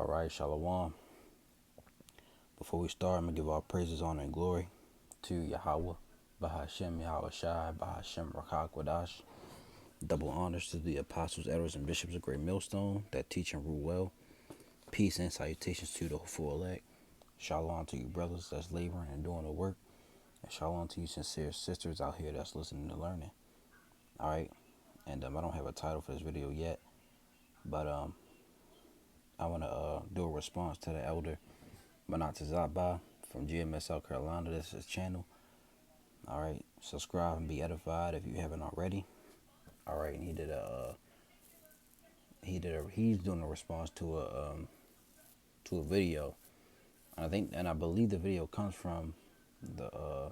All right, Shalom. Before we start, I'm going to give all praises, honor, and glory to Yahweh, Bahashem, Yahweh Shai, Bahashem, Rakak Wadash. Double honors to the apostles, elders, and bishops of Great Millstone that teach and rule well. Peace and salutations to the full elect. Shalom to you brothers that's laboring and doing the work. And shalom to you sincere sisters out here that's listening and learning. All right. And I don't have a title for this video yet, but I want to do a response to the elder Manata Zaba from GMS South Carolina. This is his channel. All right, subscribe and be edified if you haven't already. All right, and he's doing a response to a video. And I believe the video comes from the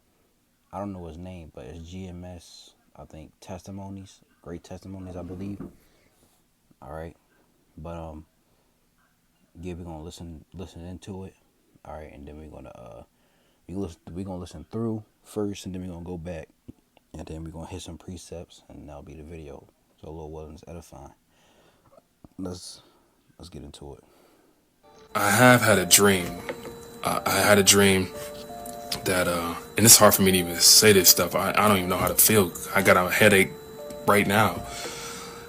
I don't know his name, but it's GMS, I think, testimonies, great testimonies, I believe. All right, but yeah, we're gonna listen into it. All right, and then we're gonna listen through first, and then we're gonna go back, and then we're gonna hit some precepts, and that'll be the video. So Lord willing, is edifying. Let's get into it. I have had a dream. I had a dream that, and it's hard for me to even say this stuff. I don't even know how to feel. I got a headache right now.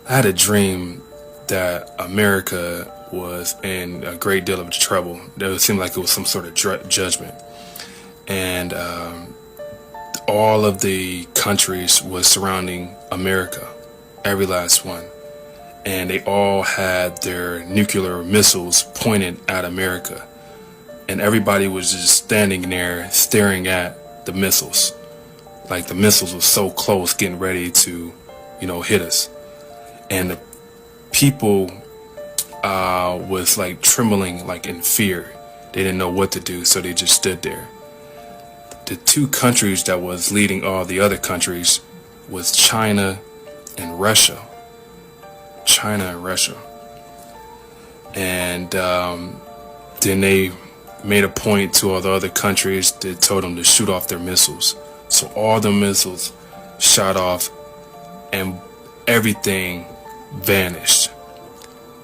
I had a dream that America was in a great deal of trouble. It seemed like it was some sort of judgment. And all of the countries was surrounding America, every last one. And they all had their nuclear missiles pointed at America. And everybody was just standing there staring at the missiles. Like the missiles were so close, getting ready to, hit us. And the people was like trembling, like in fear. They didn't know what to do, so they just stood there. The two countries that was leading all the other countries was China and Russia. China and Russia. And then they made a point to all the other countries that told them to shoot off their missiles. So all the missiles shot off and everything vanished.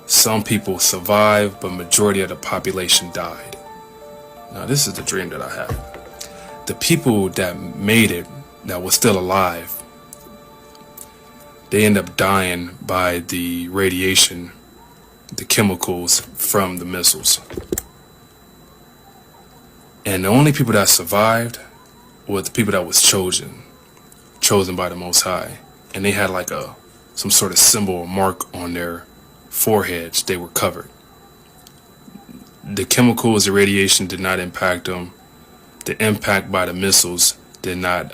Some people survived, but majority of the population died. Now this is the dream that I had. The people that made it, that was still alive, they end up dying by the radiation, the chemicals from the missiles. And the only people that survived were the people that was chosen by the Most High. And they had like some sort of symbol or mark on their foreheads. They were covered. The chemicals, the radiation did not impact them. The impact by the missiles did not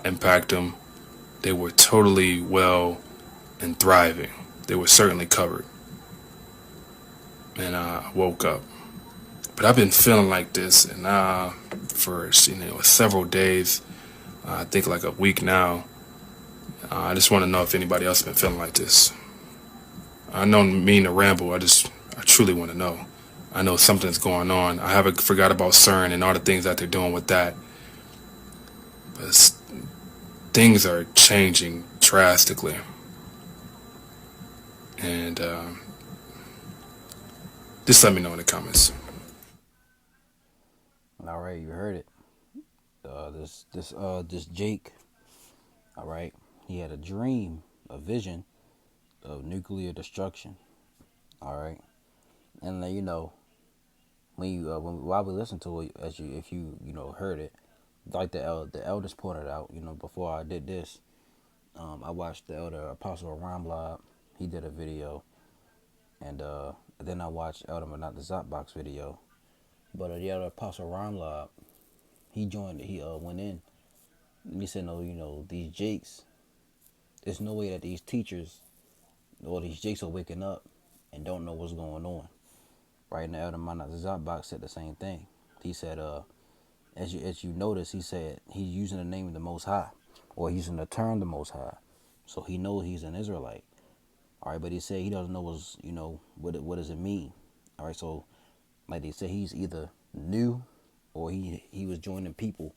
impact them. They were totally well and thriving. They were certainly covered. And I woke up. But I've been feeling like this and for several days. I think like a week now. I just want to know if anybody else has been feeling like this. I don't mean to ramble. I truly want to know. I know something's going on. I haven't forgot about CERN and all the things that they're doing with that. But things are changing drastically. And just let me know in the comments. All right, you heard it. This Jake. All right, he had a dream, a vision of nuclear destruction. All right, and while we listen to it, if you heard it, like the elders pointed out, before I did this, I watched the elder Apostle Ramlab. He did a video, and then I watched Elder Manat the Zotbox video. But the elder Apostle Ramlab, he joined. He went in. And he said, no, these Jakes. There's no way that these teachers or these Jakes are waking up and don't know what's going on. Right, and the elder Manat the Zotbox said the same thing. He said, as you notice, he said he's using the name of the Most High, or using the term the Most High, so he knows he's an Israelite. All right, but he said he doesn't know what does it mean. All right, so like they said, he's either new or he was joining people,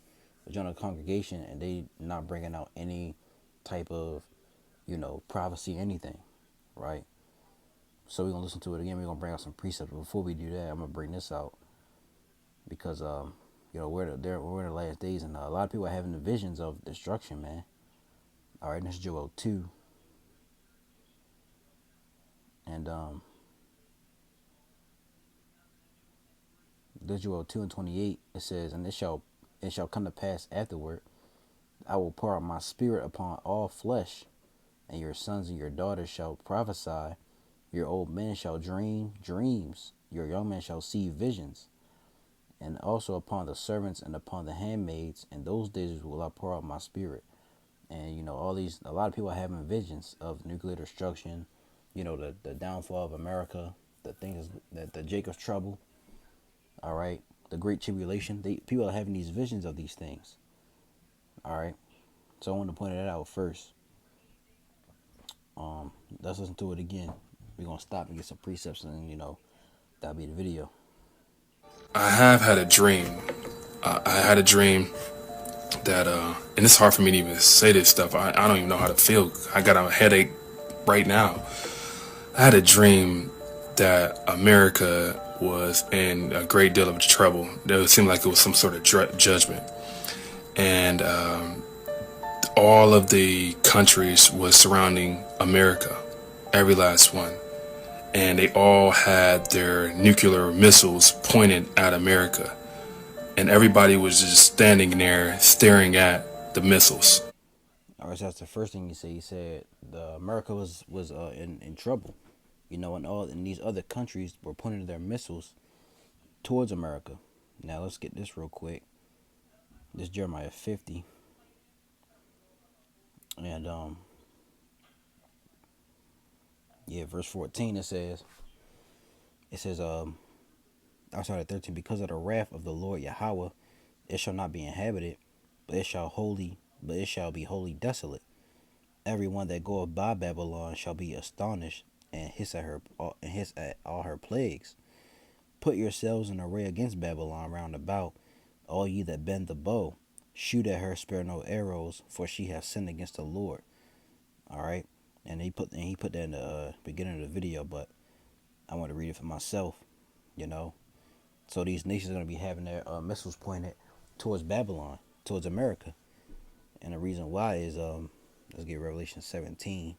joining a congregation, and they not bringing out any type of prophecy, anything, right? So we're gonna listen to it again. We're gonna bring out some precepts. But before we do that, I'm gonna bring this out because we're in the last days, and a lot of people are having the visions of destruction, man. All right, and this is Joel 2, and this Joel 2:28. It says, "And it shall come to pass afterward, I will pour out my spirit upon all flesh, and your sons and your daughters shall prophesy, your old men shall dream dreams, your young men shall see visions, and also upon the servants and upon the handmaids, in those days will I pour out my spirit." And a lot of people are having visions of nuclear destruction, the downfall of America, the things that the Jacob's trouble, all right, the Great Tribulation. People are having these visions of these things, all right. So I want to point that out first. Let's listen to it again. We're gonna stop and get some precepts, and that'll be the video. I have had a dream. I had a dream that, and it's hard for me to even say this stuff. I don't even know how to feel. I got a headache right now. I had a dream that America was in a great deal of trouble. It seemed like it was some sort of judgment. And all of the countries was surrounding America, every last one. And they all had their nuclear missiles pointed at America. And everybody was just standing there staring at the missiles. All right, so that's the first thing he said. He said the America was in trouble, and these other countries were pointing their missiles towards America. Now let's get this real quick. This is Jeremiah 50, and verse 14. It says outside of 13, because of the wrath of the Lord Yahweh, it shall not be inhabited, but it shall be wholly desolate. Everyone that goeth by Babylon shall be astonished and hiss at all her plagues. Put yourselves in array against Babylon round about, all ye that bend the bow. Shoot at her, spare no arrows, for she hath sinned against the Lord. All right, and he put that in the beginning of the video, but I want to read it for myself. So these nations are going to be having their missiles pointed towards Babylon, towards America, and the reason why is let's get Revelation 17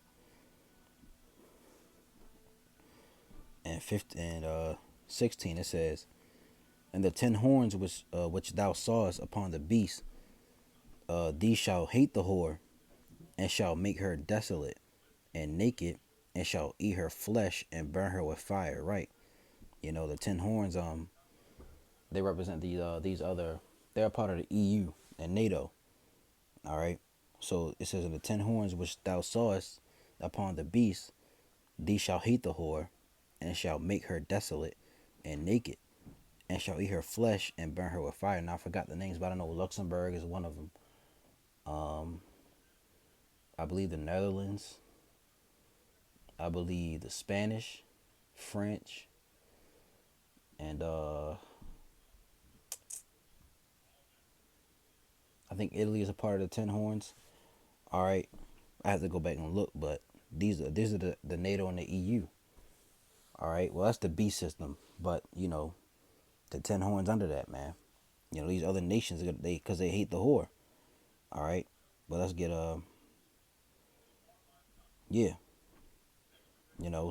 and 15 and 16. It says, "And the 10 horns which thou sawest upon the beast, these shall hate the whore, and shall make her desolate and naked, and shall eat her flesh and burn her with fire." Right. The 10 horns, they represent these other. They're a part of the EU and NATO. All right. So it says, "And the 10 horns which thou sawest upon the beast, these shall hate the whore, and shall make her desolate and naked, and shall eat her flesh and burn her with fire." Now I forgot the names, but I know Luxembourg is one of them. I believe the Netherlands. I believe the Spanish, French, and I think Italy is a part of the 10 horns. All right, I have to go back and look, but these are the NATO and the EU. All right, well that's the B system, but the 10 horns under that, man. These other nations, because they hate the whore. All right, but let's get yeah.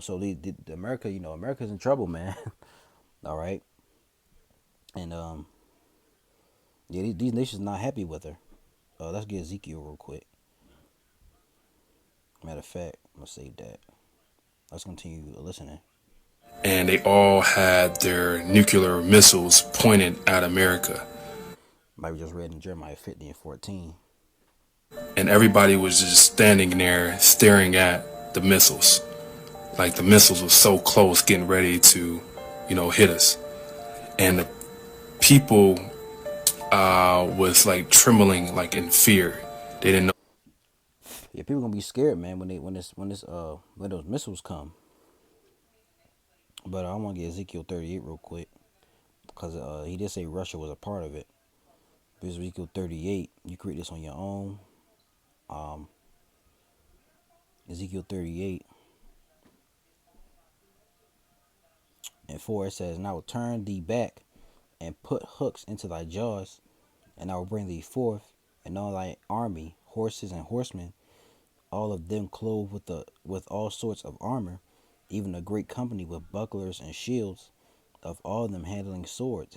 So the America, America's in trouble, man. All right, and these nations not happy with her. Let's get Ezekiel real quick. Matter of fact, I'm gonna save that. Let's continue listening. And they all had their nuclear missiles pointed at America. Like we just read in Jeremiah 50 and 14. And everybody was just standing there staring at the missiles. Like the missiles were so close, getting ready to, hit us. And the people was like trembling, like in fear. They didn't know. Yeah, people gonna be scared, man, when those missiles come. But I want to get Ezekiel 38 real quick, because he did say Russia was a part of it. But Ezekiel 38, you can read this on your own. Ezekiel 38. And 4 it says, and I will turn thee back and put hooks into thy jaws, and I will bring thee forth, and all thy army, horses and horsemen, all of them clothed with all sorts of armor, even a great company with bucklers and shields, of all of them handling swords,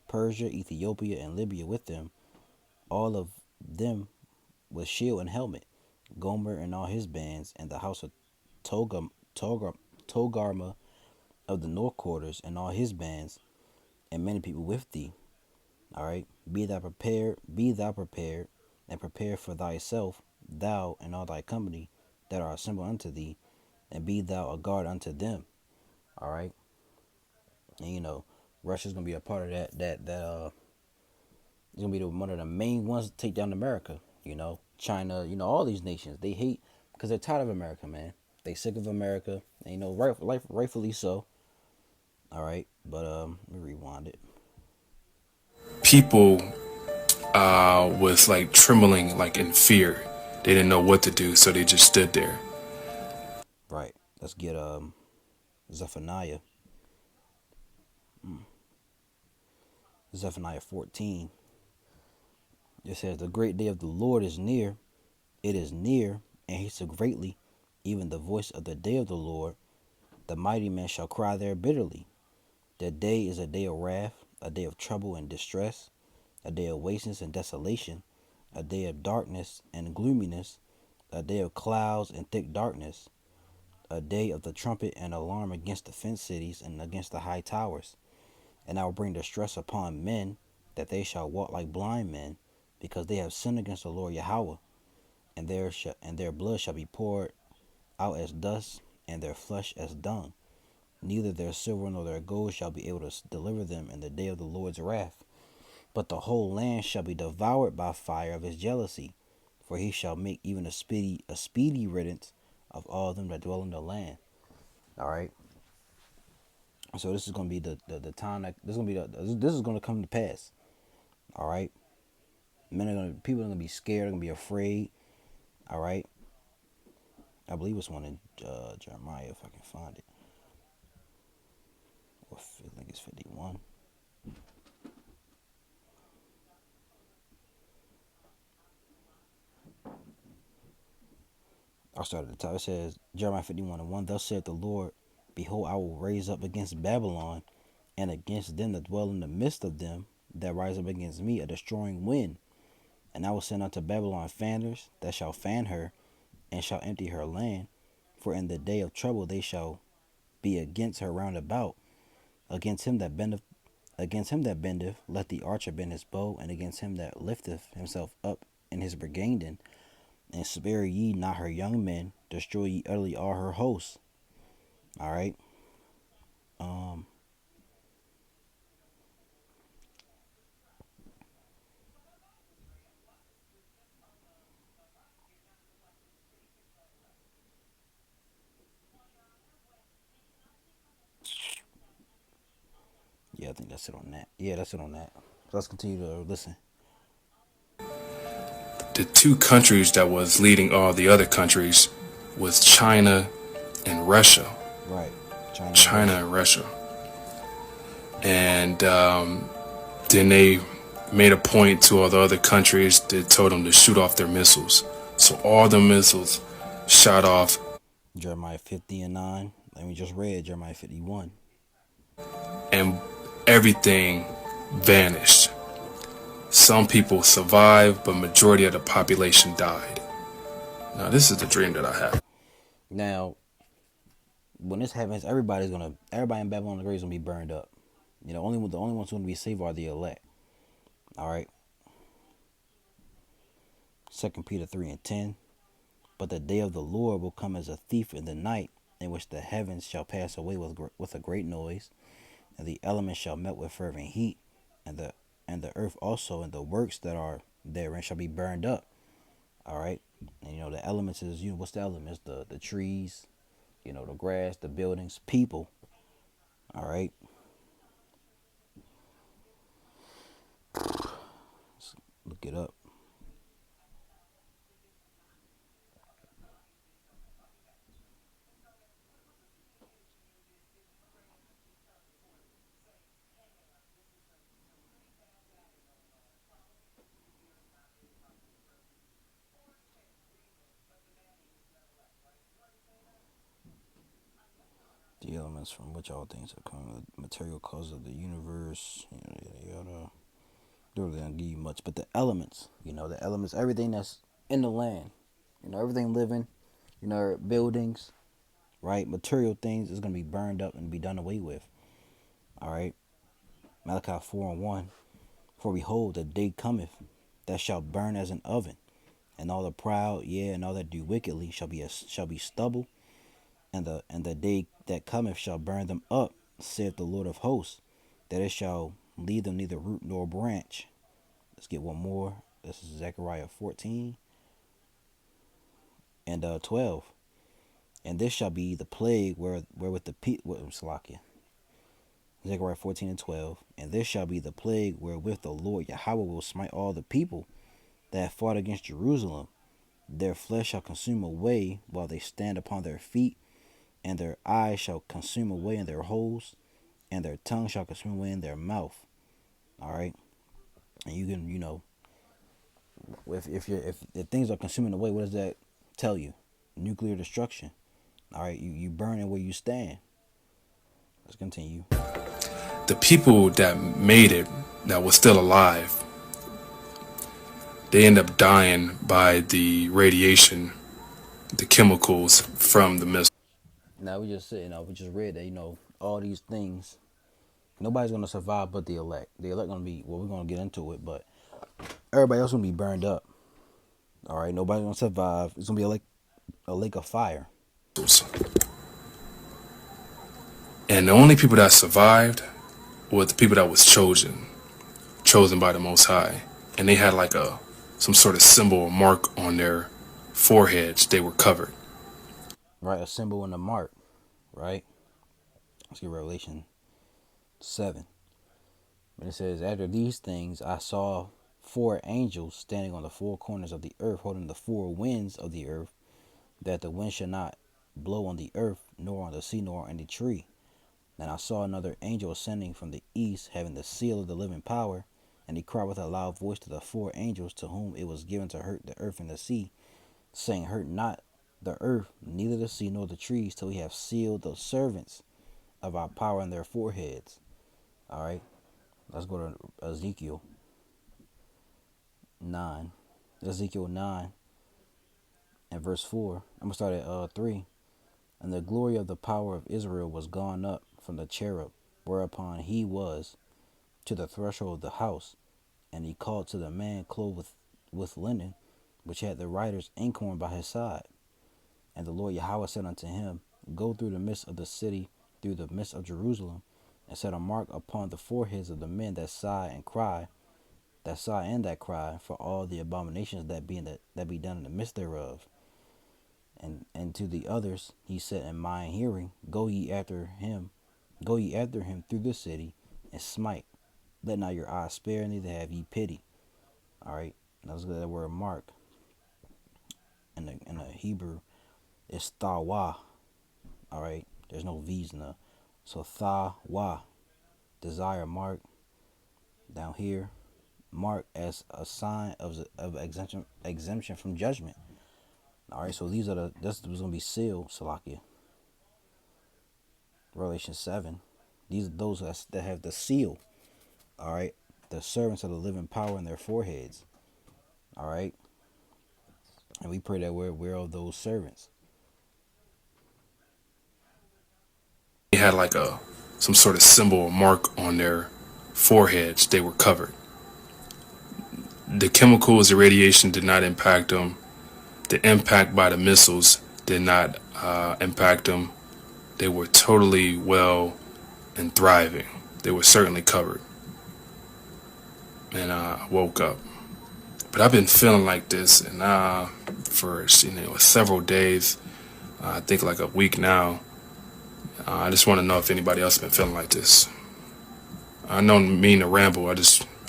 Persia, Ethiopia, and Libya with them, all of them with shield and helmet, Gomer and all his bands, and the house of Togarma of the north quarters and all his bands, and many people with thee. All right, be thou prepared, and prepare for thyself, thou and all thy company that are assembled unto thee, and be thou a guard unto them. All right, and Russia's gonna be a part of that. It's gonna be one of the main ones to take down America. China. All these nations, they hate because they're tired of America, man. They sick of America. And, rightfully so. All right, but let me rewind it. People was like trembling, like in fear. They didn't know what to do, so they just stood there. Right. Let's get Zephaniah. Zephaniah 14. It says, the great day of the Lord is near. It is near, and haste greatly, even the voice of the day of the Lord. The mighty man shall cry there bitterly. The day is a day of wrath, a day of trouble and distress, a day of wasteness and desolation, a day of darkness and gloominess, a day of clouds and thick darkness, a day of the trumpet and alarm against the fenced cities and against the high towers. And I will bring distress upon men, that they shall walk like blind men, because they have sinned against the Lord Yahweh, and their blood shall be poured out as dust, and their flesh as dung. Neither their silver nor their gold shall be able to deliver them in the day of the Lord's wrath. But the whole land shall be devoured by fire of his jealousy, for he shall make even a speedy riddance of all them that dwell in the land. All right. So this is going to be the time that this is going to come to pass. All right. People are going to be scared, going to be afraid. All right. I believe it's one in Jeremiah, if I can find it. Or I think it's 51. I'll start at the top. It says, Jeremiah 51:1. Thus saith the Lord, behold, I will raise up against Babylon, and against them that dwell in the midst of them, that rise up against me, a destroying wind. And I will send unto Babylon fanners, that shall fan her, and shall empty her land. For in the day of trouble they shall be against her round about. Against him that bendeth, let the archer bend his bow, and against him that lifteth himself up in his brigading. And spare ye not her young men, destroy ye utterly all her hosts. All right. Yeah, I think that's it on that. Yeah, that's it on that. So let's continue to listen. The two countries that was leading all the other countries was China and Russia. Right. China and Russia. And then they made a point to all the other countries that told them to shoot off their missiles. So all the missiles shot off. Jeremiah 50:9. And we just read Jeremiah 51. And everything vanished. Some people survived, but majority of the population died. Now this is the dream that I have. Now, when this happens, everybody in Babylon the Great is gonna be burned up. The only ones who are gonna be saved are the elect. All right. 2 Peter 3:10. But the day of the Lord will come as a thief in the night, in which the heavens shall pass away with a great noise, and the elements shall melt with fervent heat, and the earth also and the works that are therein shall be burned up. All right. And the elements is what's the elements? The trees, the grass, the buildings, people. All right. Let's look it up. The elements from which all things have come, the material cause of the universe, yada yada. Don't really give you much, but the elements, the elements, everything that's in the land, everything living, buildings, right, material things is gonna be burned up and be done away with. All right, Malachi 4:1. For behold, the day cometh that shall burn as an oven, and all the proud, yea, and all that do wickedly shall be stubble, and the day that cometh shall burn them up, saith the Lord of hosts, that it shall leave them neither root nor branch. Let's get one more. This is Zechariah 14 and 12. And this shall be the plague wherewith the people, Salakia. Zechariah 14 and 12. And this shall be the plague wherewith the Lord Yahweh will smite all the people that have fought against Jerusalem. Their flesh shall consume away while they stand upon their feet, and their eyes shall consume away in their holes, and their tongue shall consume away in their mouth. All right, and you can, if things are consuming away, what does that tell you? Nuclear destruction. All right, you burning where you stand. Let's continue. The people that made it, that was still alive, they end up dying by the radiation, the chemicals from the missile. Now we just read that all these things. Nobody's gonna survive but the elect. The elect gonna be, well, we're gonna get into it, but everybody else gonna be burned up. All right, nobody's gonna survive. It's gonna be a lake of fire. And the only people that survived were the people that was chosen by the Most High, and they had like some sort of symbol or mark on their foreheads. They were covered. Right, a symbol and a mark. Right. Let's get Revelation 7. And it says, after these things I saw 4 angels standing on the 4 corners of the earth, holding the 4 winds of the earth, that the wind should not blow on the earth, nor on the sea, nor on any tree. And I saw another angel ascending from the east, having the seal of the living power, and he cried with a loud voice to the 4 angels to whom it was given to hurt the earth and the sea, saying, hurt not the earth, neither the sea nor the trees, till we have sealed the servants of our power in their foreheads. All right, let's go to Ezekiel 9. Ezekiel 9 and verse 4. I'm going to start at 3. And the glory of the power of Israel was gone up from the cherub, whereupon he was, to the threshold of the house. And he called to the man clothed with linen, which had the writer's inkhorn by his side. And the Lord Yahweh said unto him, go through the midst of the city, through the midst of Jerusalem, and set a mark upon the foreheads of the men that sigh and cry, that cry for all the abominations that be done in the midst thereof. And to the others he said in mine hearing, go ye after him through the city, and smite. Let not your eyes spare, neither have ye pity. All right, let's get that word mark. In the Hebrew, it's thawa. All right, there's no v's in the, so thawa, desire mark. Down here, mark as a sign of exemption from judgment. All right, so this was gonna be sealed, Salakia. Revelation 7. These are those that have the seal. All right, the servants of the living power in their foreheads. All right, and we pray that we're aware of those servants. They had like some sort of symbol or mark on their foreheads. They were covered. The chemicals, the radiation did not impact them. The impact by the missiles did not impact them. They were totally well and thriving. They were certainly covered. And I woke up. But I've been feeling like this and for several days. I think like a week now. I just want to know if anybody else has been feeling like this. I don't mean to ramble. I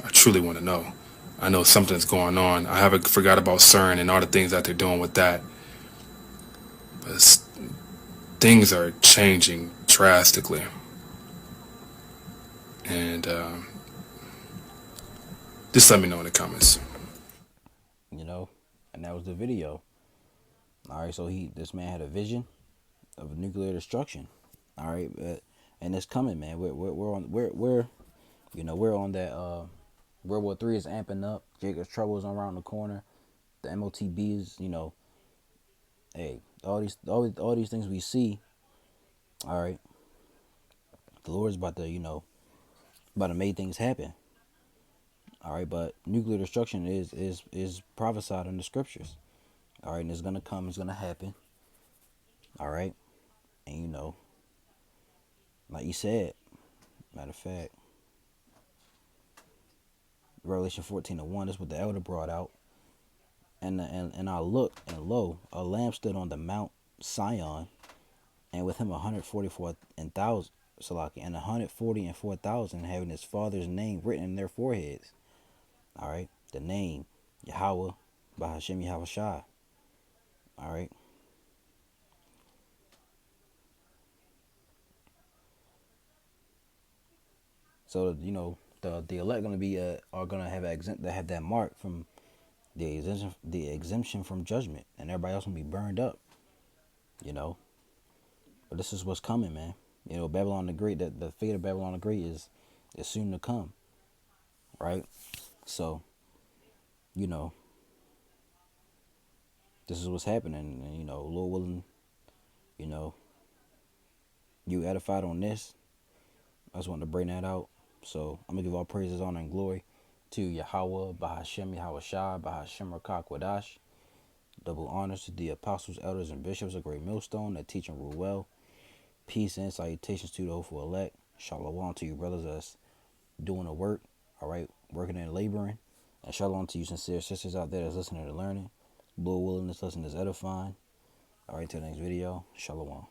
truly want to know. I know something's going on. I haven't forgot about CERN and all the things that they're doing with that. But things are changing drastically. And just let me know in the comments. And that was the video. All right, so this man had a vision of nuclear destruction. All right, and it's coming, man. We're we're on that. World War III is amping up. Jacob's Trouble is around the corner. The MOTB is, hey, all these things we see. All right, the Lord's about to, about to make things happen. All right, but nuclear destruction is prophesied in the scriptures. All right, and it's gonna come. It's gonna happen. All right, and like you said, matter of fact, Revelation 14:1 is what the elder brought out. And I looked, and lo, a lamb stood on the Mount Sion, and with him 144 and thousand, Salaki, and 140 and 4,000 having his father's name written in their foreheads. All right, the name Yahweh Bahashem Yahweh Shai. All right, so the elect gonna be are gonna have have that mark from the exemption from judgment, and everybody else gonna be burned up. You know, but this is what's coming, man. Babylon the Great. The fate of Babylon the Great is soon to come, right? So, you know, this is what's happening, and Lord willing, you know, you edified on this. I just wanted to bring that out. So I'm gonna give all praises, honor, and glory to Yahweh, Bahashem, Yahweh Shai, Bahashem Rakak Wadash. Double honors to the apostles, elders, and bishops of Great Millstone that teach and rule well. Peace and salutations to the hopeful elect. Shalom to you brothers that's doing the work, all right, working and laboring. And shalom to you sincere sisters out there that's listening and learning. Lord willing, this lesson is edifying. All right, till the next video. Shalom.